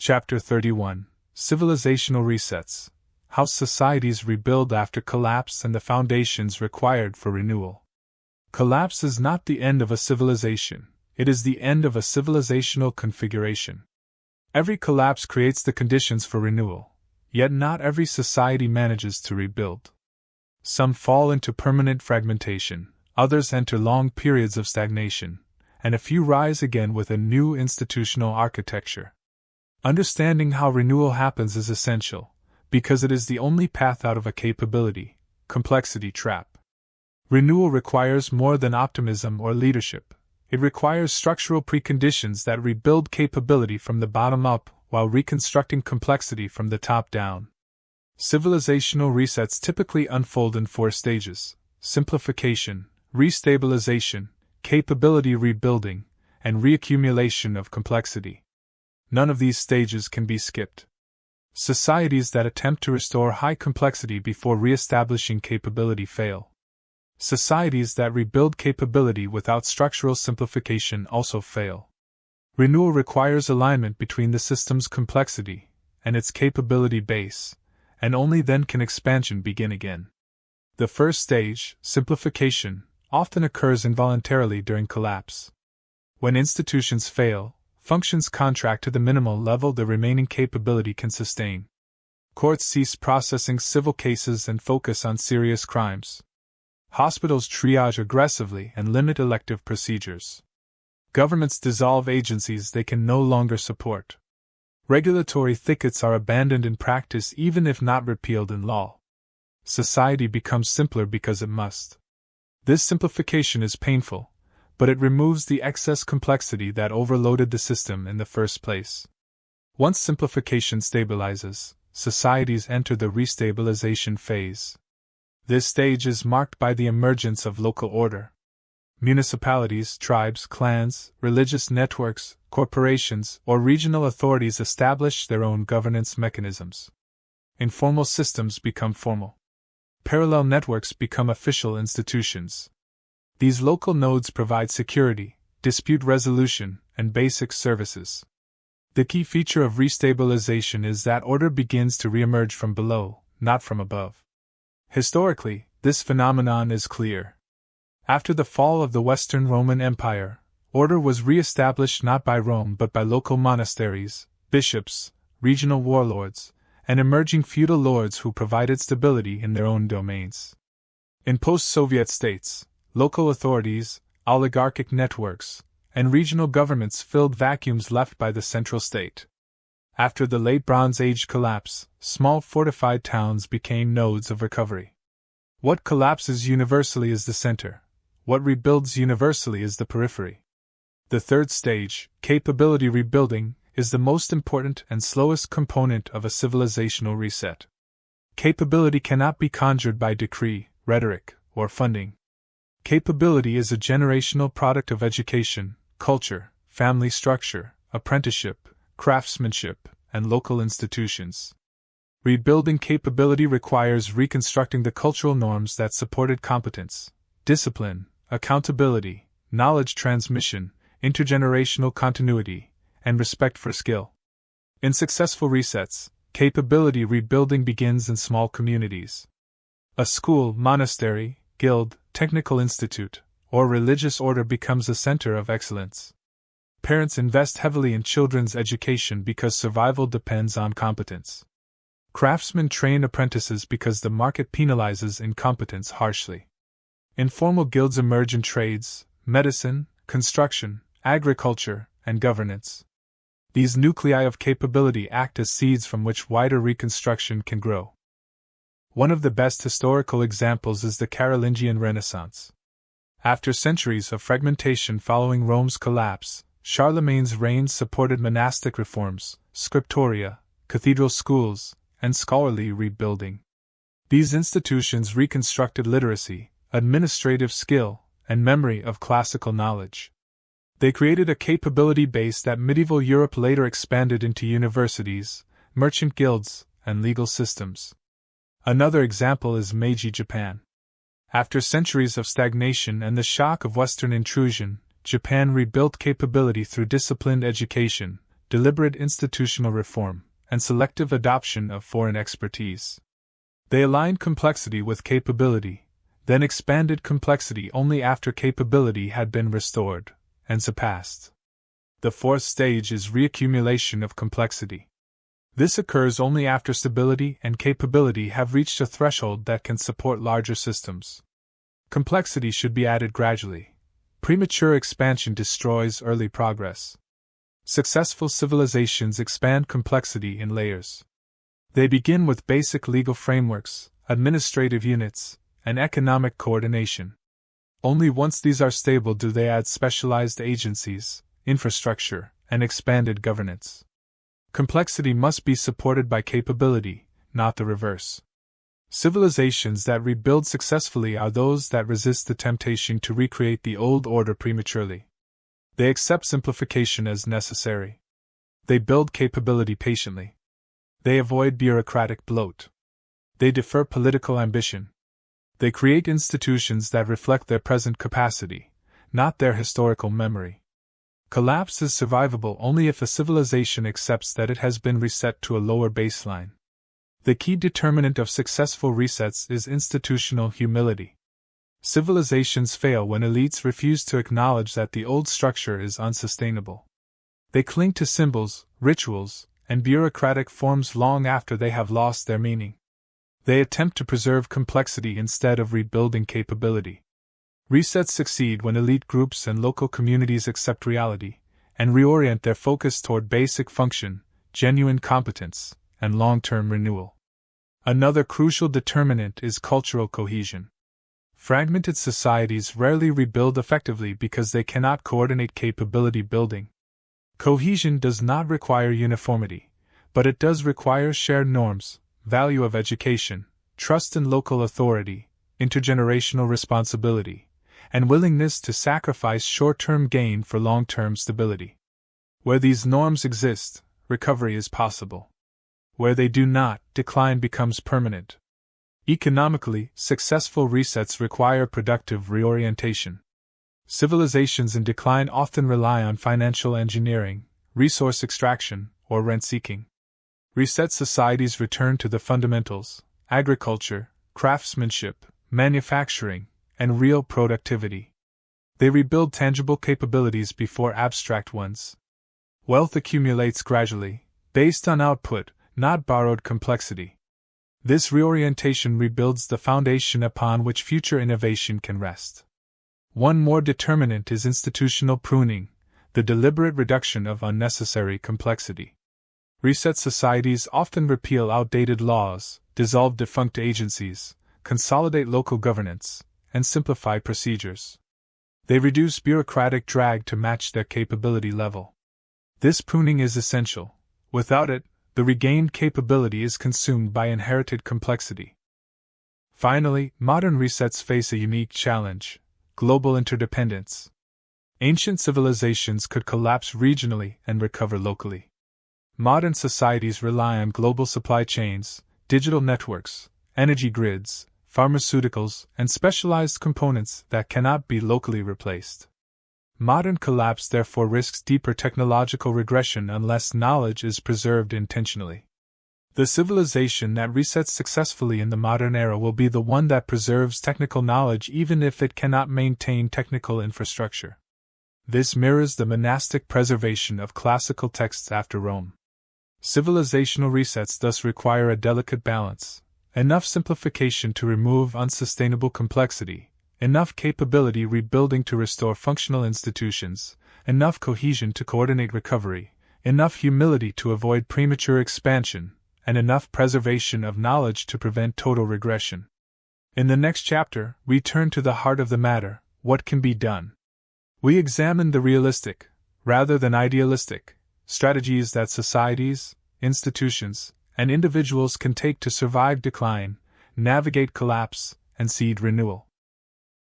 Chapter 31: Civilisational Resets. How Societies Rebuild After Collapse and the Foundations Required for Renewal. Collapse is not the end of a civilization, it is the end of a civilisational configuration. Every collapse creates the conditions for renewal, yet not every society manages to rebuild. Some fall into permanent fragmentation, others enter long periods of stagnation, and a few rise again with a new institutional architecture. Understanding how renewal happens is essential, because it is the only path out of a complexity trap. Renewal requires more than optimism or leadership. It requires structural preconditions that rebuild capability from the bottom up while reconstructing complexity from the top down. Civilisational resets typically unfold in 4 stages: simplification, restabilization, capability rebuilding, and reaccumulation of complexity. None of these stages can be skipped. Societies that attempt to restore high complexity before re-establishing capability fail. Societies that rebuild capability without structural simplification also fail. Renewal requires alignment between the system's complexity and its capability base, and only then can expansion begin again. The first stage, simplification, often occurs involuntarily during collapse. When institutions fail, functions contract to the minimal level the remaining capability can sustain. Courts cease processing civil cases and focus on serious crimes. Hospitals triage aggressively and limit elective procedures. Governments dissolve agencies they can no longer support. Regulatory thickets are abandoned in practice even if not repealed in law. Society becomes simpler because it must. This simplification is painful, but it removes the excess complexity that overloaded the system in the first place. Once simplification stabilizes, societies enter the restabilization phase. This stage is marked by the emergence of local order. Municipalities, tribes, clans, religious networks, corporations, or regional authorities establish their own governance mechanisms. Informal systems become formal. Parallel networks become official institutions. These local nodes provide security, dispute resolution, and basic services. The key feature of restabilization is that order begins to reemerge from below, not from above. Historically, this phenomenon is clear. After the fall of the Western Roman Empire, order was re-established not by Rome but by local monasteries, bishops, regional warlords, and emerging feudal lords who provided stability in their own domains. In post-Soviet states, local authorities, oligarchic networks, and regional governments filled vacuums left by the central state. After the late Bronze Age collapse, small fortified towns became nodes of recovery. What collapses universally is the center. What rebuilds universally is the periphery. The third stage, capability rebuilding, is the most important and slowest component of a civilisational reset. Capability cannot be conjured by decree, rhetoric, or funding. Capability is a generational product of education, culture, family structure, apprenticeship, craftsmanship, and local institutions. Rebuilding capability requires reconstructing the cultural norms that supported competence, discipline, accountability, knowledge transmission, intergenerational continuity, and respect for skill. In successful resets, capability rebuilding begins in small communities. A school, monastery, guild, technical institute, or religious order becomes a center of excellence. Parents invest heavily in children's education because survival depends on competence. Craftsmen train apprentices because the market penalizes incompetence harshly. Informal guilds emerge in trades, medicine, construction, agriculture, and governance. These nuclei of capability act as seeds from which wider reconstruction can grow. One of the best historical examples is the Carolingian Renaissance. After centuries of fragmentation following Rome's collapse, Charlemagne's reign supported monastic reforms, scriptoria, cathedral schools, and scholarly rebuilding. These institutions reconstructed literacy, administrative skill, and memory of classical knowledge. They created a capability base that medieval Europe later expanded into universities, merchant guilds, and legal systems. Another example is Meiji Japan. After centuries of stagnation and the shock of Western intrusion, Japan rebuilt capability through disciplined education, deliberate institutional reform, and selective adoption of foreign expertise. They aligned complexity with capability, then expanded complexity only after capability had been restored and surpassed. The fourth stage is reaccumulation of complexity. This occurs only after stability and capability have reached a threshold that can support larger systems. Complexity should be added gradually. Premature expansion destroys early progress. Successful civilizations expand complexity in layers. They begin with basic legal frameworks, administrative units, and economic coordination. Only once these are stable do they add specialized agencies, infrastructure, and expanded governance. Complexity must be supported by capability, not the reverse. Civilizations that rebuild successfully are those that resist the temptation to recreate the old order prematurely. They accept simplification as necessary. They build capability patiently. They avoid bureaucratic bloat. They defer political ambition. They create institutions that reflect their present capacity, not their historical memory. Collapse is survivable only if a civilization accepts that it has been reset to a lower baseline. The key determinant of successful resets is institutional humility. Civilizations fail when elites refuse to acknowledge that the old structure is unsustainable. They cling to symbols, rituals, and bureaucratic forms long after they have lost their meaning. They attempt to preserve complexity instead of rebuilding capability. Resets succeed when elite groups and local communities accept reality and reorient their focus toward basic function, genuine competence, and long-term renewal. Another crucial determinant is cultural cohesion. Fragmented societies rarely rebuild effectively because they cannot coordinate capability building. Cohesion does not require uniformity, but it does require shared norms, value of education, trust in local authority, intergenerational responsibility, and willingness to sacrifice short-term gain for long-term stability. Where these norms exist, recovery is possible. Where they do not, decline becomes permanent. Economically, successful resets require productive reorientation. Civilizations in decline often rely on financial engineering, resource extraction, or rent-seeking. Reset societies return to the fundamentals: agriculture, craftsmanship, manufacturing, and real productivity. They rebuild tangible capabilities before abstract ones. Wealth accumulates gradually, based on output, not borrowed complexity. This reorientation rebuilds the foundation upon which future innovation can rest. One more determinant is institutional pruning, the deliberate reduction of unnecessary complexity. Reset societies often repeal outdated laws, dissolve defunct agencies, consolidate local governance, and simplify procedures. They reduce bureaucratic drag to match their capability level. This pruning is essential. Without it, the regained capability is consumed by inherited complexity. Finally, modern resets face a unique challenge: global interdependence. Ancient civilizations could collapse regionally and recover locally. Modern societies rely on global supply chains, digital networks, energy grids, pharmaceuticals, and specialized components that cannot be locally replaced. Modern collapse therefore risks deeper technological regression unless knowledge is preserved intentionally. The civilization that resets successfully in the modern era will be the one that preserves technical knowledge even if it cannot maintain technical infrastructure. This mirrors the monastic preservation of classical texts after Rome. Civilizational resets thus require a delicate balance: enough simplification to remove unsustainable complexity, enough capability rebuilding to restore functional institutions, enough cohesion to coordinate recovery, enough humility to avoid premature expansion, and enough preservation of knowledge to prevent total regression. In the next chapter, we turn to the heart of the matter: what can be done? We examine the realistic, rather than idealistic, strategies that societies, institutions, and individuals can take to survive decline, navigate collapse, and seed renewal.